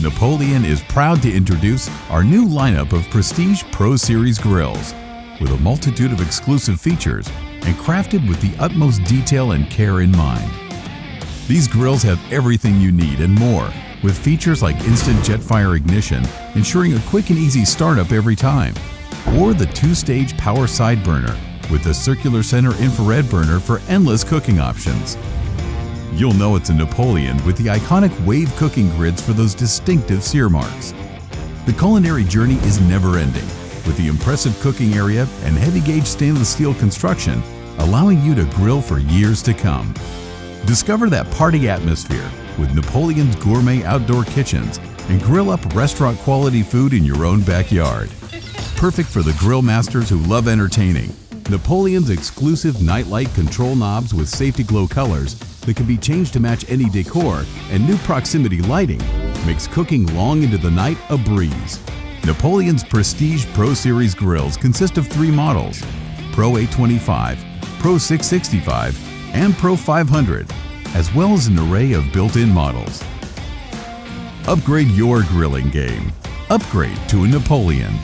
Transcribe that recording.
Napoleon is proud to introduce our new lineup of Prestige Pro Series grills with a multitude of exclusive features and crafted with the utmost detail and care in mind. These grills have everything you need and more, with features like instant jet fire ignition, ensuring a quick and easy startup every time, or the two-stage power side burner with the circular center infrared burner for endless cooking options. You'll know it's a Napoleon with the iconic wave cooking grids for those distinctive sear marks. The culinary journey is never-ending, with the impressive cooking area and heavy-gauge stainless steel construction allowing you to grill for years to come. Discover that party atmosphere with Napoleon's gourmet outdoor kitchens and grill up restaurant-quality food in your own backyard. Perfect for the grill masters who love entertaining, Napoleon's exclusive nightlight control knobs with safety glow colors that can be changed to match any decor and new proximity lighting makes cooking long into the night a breeze. Napoleon's Prestige Pro Series grills consist of 3 models: Pro 825, Pro 665, and Pro 500, as well as an array of built-in models. Upgrade your grilling game. Upgrade to a Napoleon.